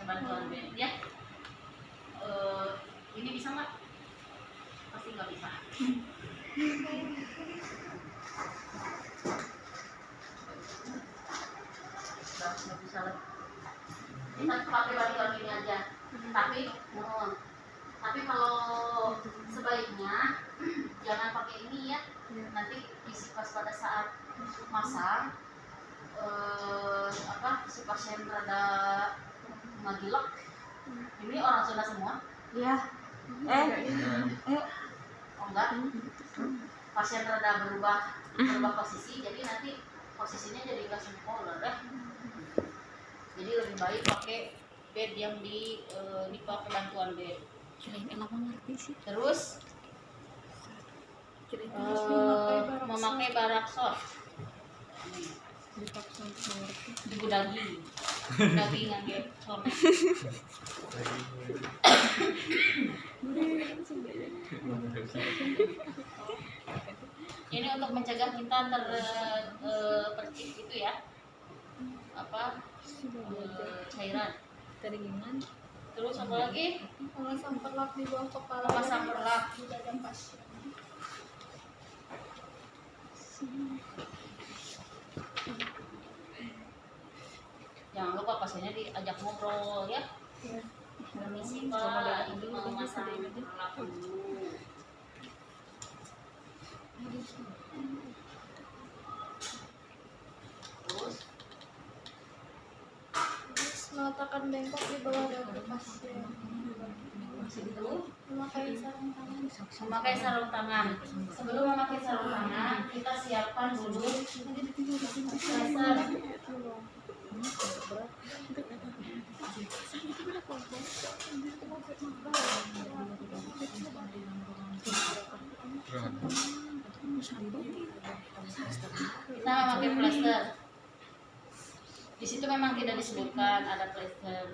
bantuan bed ya. Ini bisa nggak? Pasti nggak bisa. Nggak bisa lagi. Kita pakai bantuan ini aja. Tapi kalau sebaiknya jangan pakai ini ya. Nanti isi pas pada saat masang si pasien rada magilak. Ini orang Sunda semua? Iya. Oh enggak. Pasien rada berubah posisi, jadi nanti posisinya jadi nggak sempurna deh. Jadi lebih baik pakai bed yang dipakai bantuan bed. Kirain enak ngerti sih. Terus memakai barak soft. Ibu daging ngangge sonek. Ini untuk mencegah kita terpercik itu ya, cairan. Terus apa lagi? Memasang perlak di bawah kepala. Memasang perlak di dada pasien. Jangan lupa pasiennya diajak ngobrol ya. Permisi Pak, ini mau masang perlak dulu. Terus meletakkan bengkok di bawah dada pasien. Memakai sarung tangan. Memakai sarung tangan. Sebelum memakai sarung tangan, kita siapkan dulu tracer. Kita memakai plester. Di situ memang tidak disebutkan ada plester.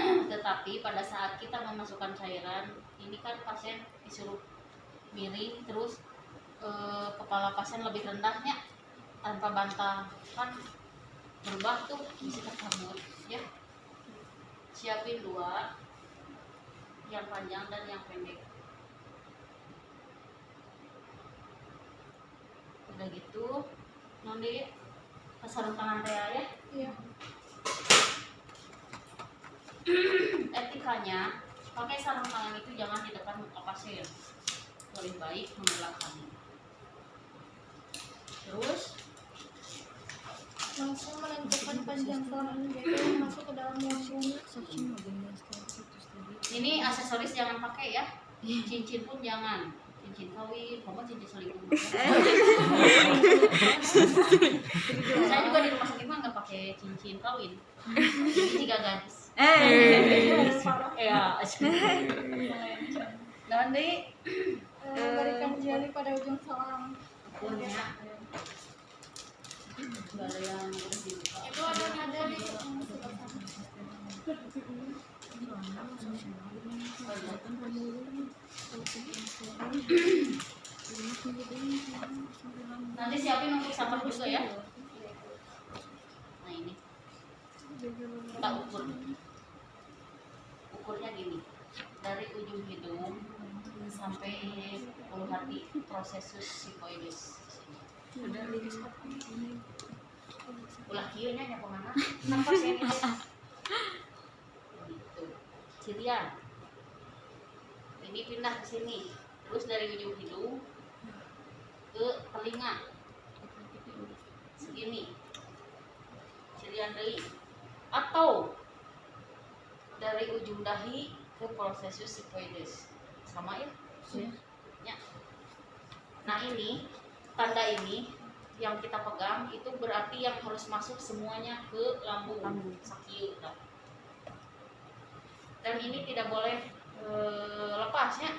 Tetapi pada saat kita memasukkan cairan, ini kan pasien disuruh miring, terus kepala pasien lebih rendahnya tanpa bantal, kan berubah tuh bisa terkabut ya. Siapin dua, yang panjang dan yang pendek. Udah gitu, nanti sarung tangan ya. Iya. Etikanya pakai sarung tangan itu jangan di depan muka pasien, lebih baik membelakangnya. Terus Langsung menentukan panjang koran beda yang masuk ke dalam lambung. ini aksesoris jangan pakai ya, cincin pun jangan. Cincin kawin, kamu cincin selingkuh. Saya juga di rumah sakit mah nggak pakai cincin kawin. Ini juga gadis. Ya. Nanti Memberikan jari pada ujung selang. punya nggak ada yang harus dibuka. Itu ada di sebelah sana. Nanti siapin untuk sampah juga ya. Nah ini kita ukurnya gini, dari ujung hidung sampai ulu hati prosesus sifoides. Ulah kieu nya kemana? Nafas ini. Gitu. Cirian. Ini pindah ke sini. Terus dari ujung hidung ke telinga. Segini. Cirian deui. Atau dari ujung dahi ke prosesus sifoides. Sama ya? Ya. Nah ini tanda ini yang kita pegang itu berarti yang harus masuk semuanya ke lambung. Sakieu. Dan ini tidak boleh lepasnya.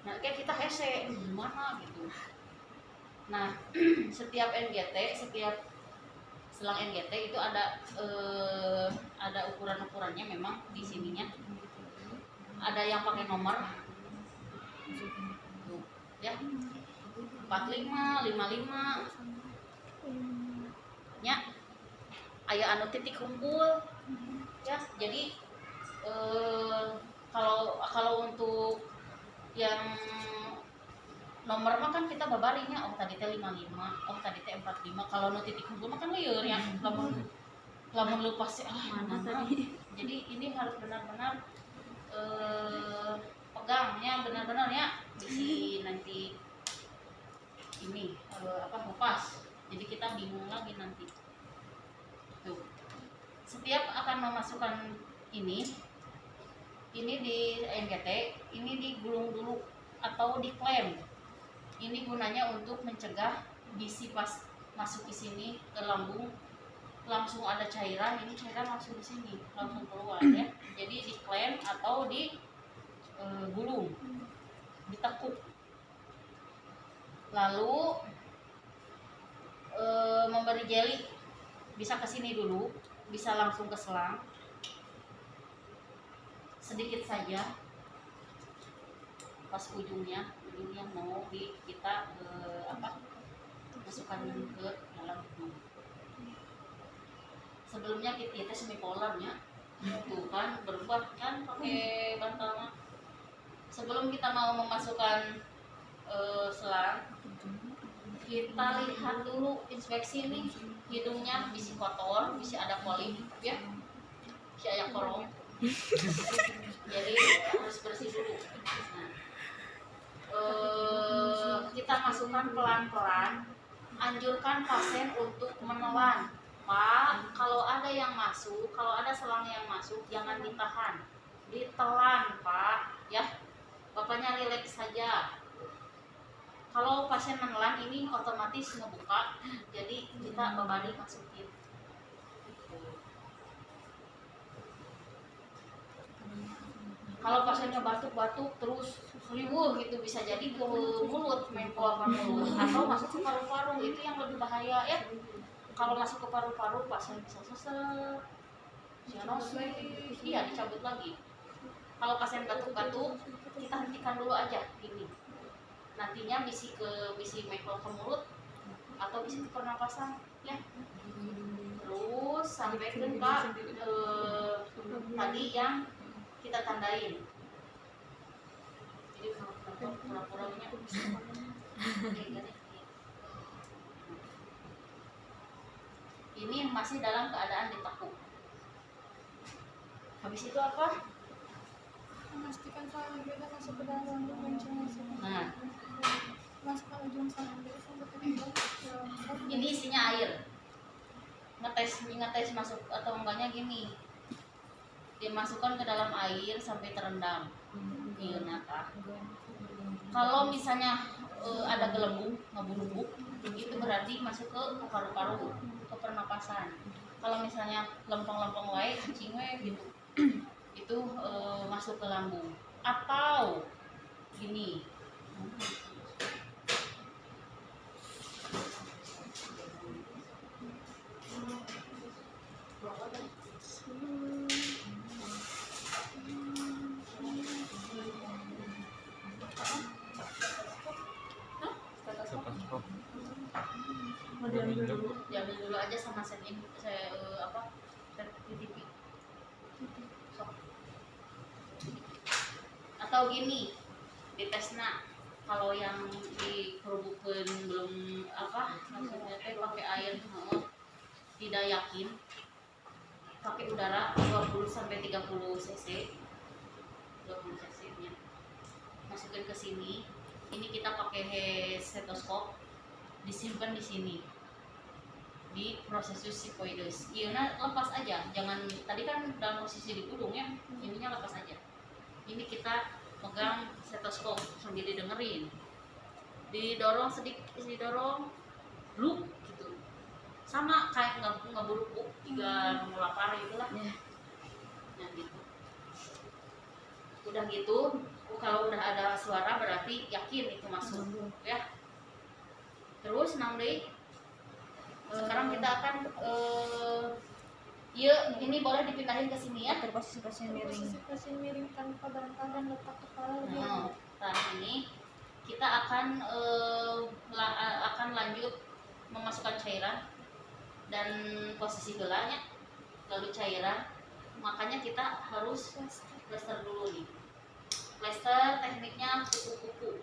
Nah kayak kita hese gimana gitu. Nah setiap NGT, setiap selang NGT itu ada ukuran-ukurannya memang di sininya. Ada yang pakai nomor tuh, ya 45, 55 nya. aya anu titik kumpul ya. Jadi kalau untuk yang nomor mah kan kita babarinya oh tadi teh 55, oh tadi teh 45. Kalau nu titik kumpul mah kan lieur ya. Lamun lupa sih Mana tadi? Jadi ini harus benar-benar pegangnya benar-benar ya. Bisi nanti ini lepas. Jadi kita bingung lagi nanti. Tuh. Setiap akan memasukkan ini di NGT, ini digulung dulu atau diklem. Ini gunanya untuk mencegah bisi pas masuk di sini ke lambung langsung ada cairan, ini cairan langsung di sini langsung keluar ya. Jadi diklem atau digulung, ditekuk. Lalu memberi jeli, bisa ke sini dulu, bisa langsung ke selang. Sedikit saja pas ujungnya mau kita masukkan ke dalam. Sebelumnya kita semipolarnya tuh kan berubah kan pakai bantalnya. Sebelum kita mau memasukkan selang, kita lihat dulu, inspeksi nih hidungnya bisi kotor, bisi ada polip ya, bisi ada korong. Jadi harus bersih dulu. Nah, kita masukkan pelan-pelan. Anjurkan pasien untuk menelan. Pak, kalau ada yang masuk, kalau ada selang yang masuk, jangan ditahan, ditelan, Pak. Ya, bapaknya rileks saja. Kalau pasien menelan ini otomatis ngebuka, jadi kita babari masukin. Kalau pasiennya batuk-batuk terus riweuh gitu, bisa jadi ke mulut, main ke mulut, atau masuk ke paru-paru, itu yang lebih bahaya ya. Kalau masuk ke paru-paru pasien bisa sesek, sianosis, iya dicabut lagi. Kalau pasien batuk-batuk, kita hentikan dulu aja ini. Nantinya bisi main ke mulut atau bisi ke pernapasan ya. Terus sampai ke tadi yang kita tandain. Jadi pura-puranya ini masih dalam keadaan ditekuk. Habis itu apa? Memastikan saluran kita masuk ke dalam lambung dan jantung. Nah, Masukkan ujung saluran kita sampai ke dalam. ini isinya air. Ngetes masuk atau enggaknya gini. Dimasukkan ke dalam air sampai terendam. Iya, nata. Kalau misalnya ada gelembung, ngebulubuk, itu berarti masuk ke paru-paru, ke pernapasan. Kalau misalnya lempeng-lempeng wae, cacing wae gitu, itu masuk ke lambung. Atau gini, diambil dulu aja sama set ini, saya TV. Atau gini, ditesna kalau yang dikerubukan belum maksudnya pakai air tidak yakin, pakai udara 20 sampai 30 cc nya masukin ke sini. Ini kita pakai stetoskop, disimpan di sini di prosesus sifoides. Iya, lepas aja, jangan tadi kan dalam posisi digulung ya, ininya lepas aja. Ini kita pegang stetoskop sambil didengerin, didorong sedikit, didorong bluk gitu, sama kayak nggak buruk 3 lapar itulah ya. Nah gitu, udah gitu kalau udah ada suara berarti yakin itu masuk ya. Terus nanti sekarang kita akan ini boleh dipindahin ke sini ya, ke posisi Posisi miring tanpa bantal dan letak kepala lebih. Saat ini kita akan lanjut memasukkan cairan dan posisi gelanya lalu cairan, makanya kita harus plester dulu nih. Plester tekniknya kuku-kuku.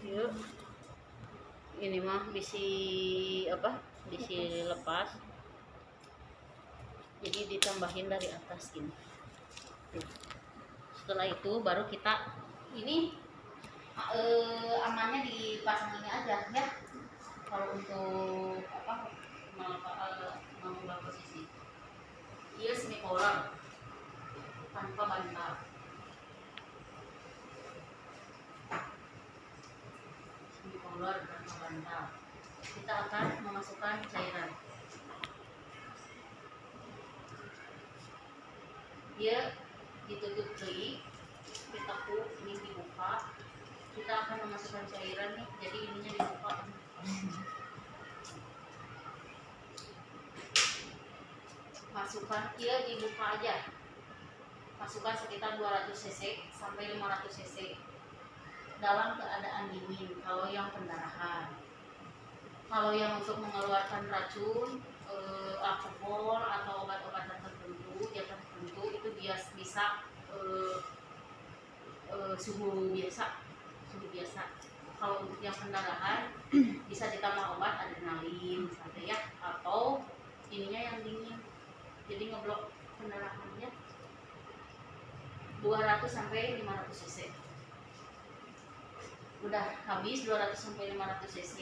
Yuk. Ini mah bisi apa? Bisi lepas. Jadi ditambahin dari atas gini. Setelah itu baru kita ini amannya dipasang ini aja ya. Kalau untuk apa mengubah posisi. Iya semicolon tanpa bantal. Semicolon tanpa bantal. Kita akan memasukkan cairan. Dia ditutup dulu, kita ini dibuka, kita akan memasukkan cairan nih, jadi ininya dibuka. Masukkan, dia dibuka aja. Masukkan sekitar 200 cc sampai 500 cc dalam keadaan dingin kalau yang pendarahan. Kalau yang untuk mengeluarkan racun, alkohol atau obat-obatan tertentu itu dia bisa suhu biasa. Kalau untuk yang pendarahan bisa ditambah obat adrenalin misalnya ya, atau ininya yang dingin, jadi ngeblok pendarahannya 200 sampai 500 cc. Udah habis 200 sampai 500 cc,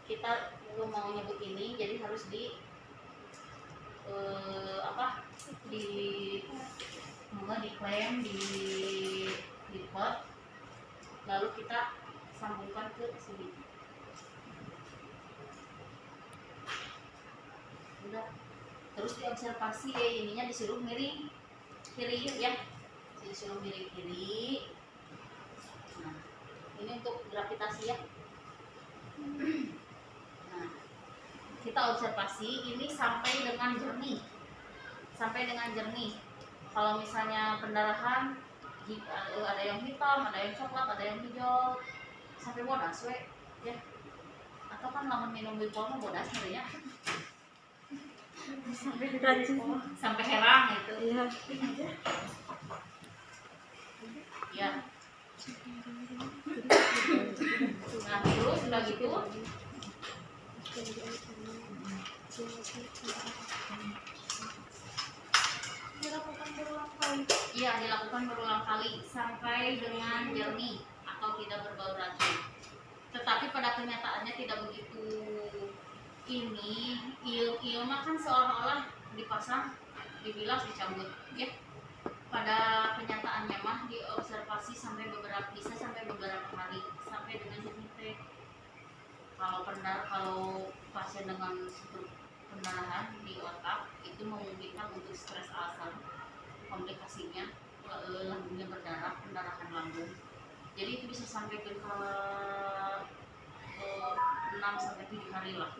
kita mau nyebut ini, jadi harus di diklaim di pot, lalu kita sambungkan ke sini. Udah, terus diobservasi ya, ininya disuruh miring kiri ya, disuruh miring kiri. Nah, ini untuk gravitasi ya. Nah, kita observasi ini sampai dengan jernih. Kalau misalnya pendarahan ada yang hitam, ada yang coklat, ada yang hijau, sampai bodas we ya. Atau kan lamun minum Wipol mah bodas sebenarnya. sampai herang gitu. Iya. Ya. Nah, terus udah gitu Dilakukan berulang kali. iya, dilakukan berulang kali sampai dengan jernih atau tidak berbau racun. Tetapi pada kenyataannya tidak begitu. Ini il mah kan seolah-olah dipasang, dibilas, dicabut ya. Pada kenyataannya mah diobservasi bisa sampai beberapa hari sampai dengan jernih. Kalau pasien dengan pendarahan di otak itu memungkinkan untuk stres asam, komplikasinya lambungnya berdarah, pendarahan lambung. Jadi itu bisa sampai ke 6 sampai 7 hari lah.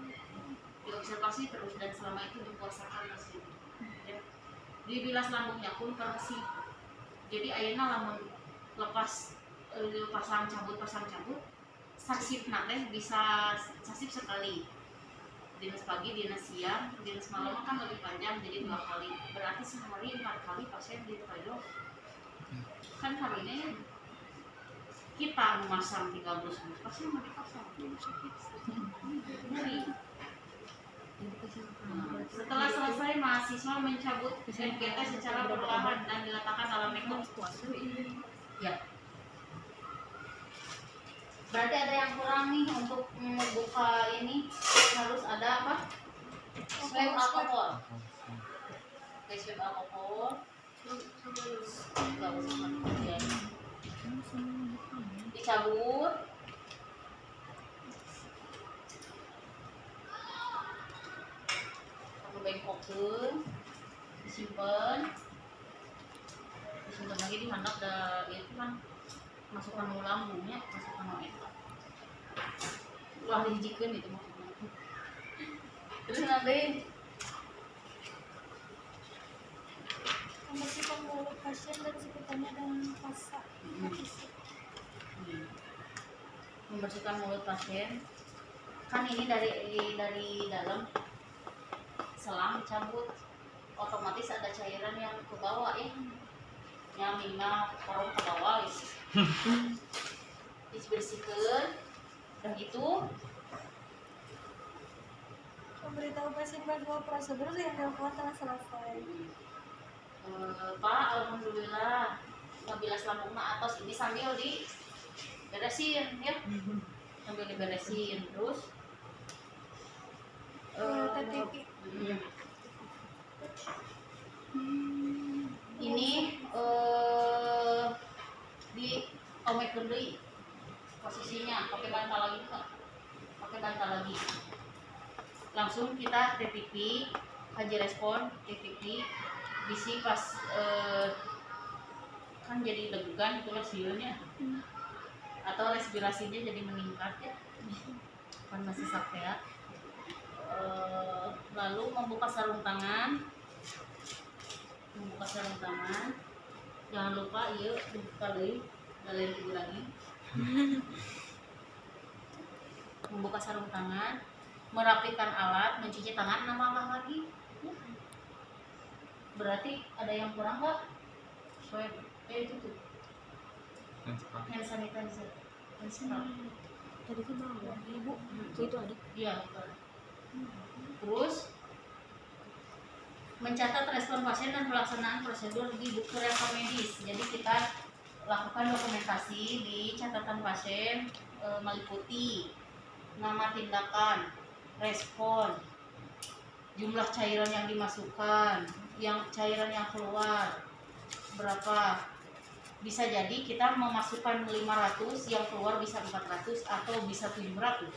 Diobservasi terus dan selama itu dipuasakan mesin. Ya. Dibilas lambungnya pun bersih. Jadi ayeuna lamun lepas pasang cabut sasip nate bisa sasip sekali. Dinas pagi, dinas siang, dinas malam kan lebih panjang, jadi 2 kali. Berarti sehari 4 kali pasien di Tokyo. Kan harinya ya kita memasang 30 pasien mau dipasang. Nyeri. Setelah selesai, mahasiswa mencabut NGT secara perlahan dan diletakkan dalam mekop. Ya. Berarti ada yang kurang nih untuk membuka ini, harus ada apa? Swab alkohol. Oke, swab alkohol. Dicabut. bengkokeun, disimpan lagi di handap da itu kan masukkan nu lambungnya, masukkan nu eta ulah dihijikeun gitu maksudnya. Terus nanti Membersihkan mulut pasien dan sekitarnya dengan pasta. membersihkan mulut pasien kan ini dari dalam selang cabut, otomatis ada cairan yang ke bawah ya, yang mina korong ke bawah gitu. Dibersihkan udah gitu Memberitahu pasien bahwa prosedur yang dilakukan telah selesai. Pak, alhamdulillah ngabilas lambungna atas ini sambil di beresin ya, sambil diberesin terus TTP. ini di omekeun deui posisinya, pakai bantal lagi Kak, pakai bantal lagi, langsung kita TTP haji respon TTP bisi pas kan jadi degugan itulah siulnya atau respirasinya jadi meningkat ya kan masih sakit. Lalu membuka sarung tangan, jangan lupa yuk dibuka deui lain ibu lagi. Membuka sarung tangan, merapikan alat, mencuci tangan, nambah lagi. Berarti ada yang kurang nggak? Swab, itu tuh hand sanitizer, hand scrub. Tadi kan bawa ibu. Itu ada. Iya, betul. Terus mencatat respon pasien dan pelaksanaan prosedur di buku rekam medis. Jadi kita lakukan dokumentasi di catatan pasien, meliputi nama tindakan, respon, jumlah cairan yang dimasukkan, cairan yang keluar berapa. Bisa jadi kita memasukkan 500, yang keluar bisa 400 atau bisa 700.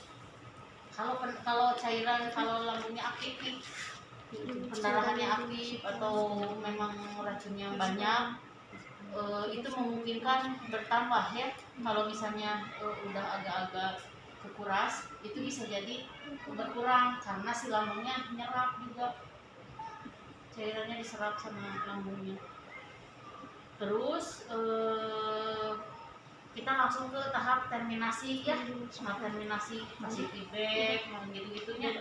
Kalau cairan, kalau lambungnya aktif, pendarahannya aktif atau memang racunnya banyak, itu memungkinkan bertambah ya. Kalau misalnya udah agak-agak kekuras, itu bisa jadi berkurang karena si lambungnya nyerap juga, cairannya diserap sama lambungnya. Terus kita langsung ke tahap terminasi ya, tahap terminasi kasih feedback gitu-gitunya,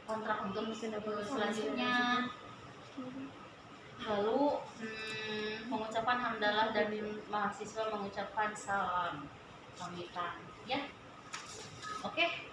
kontrak untuk selanjutnya. Lalu pengucapan hamdalah dan mahasiswa mengucapkan salam pamitan ya. Oke.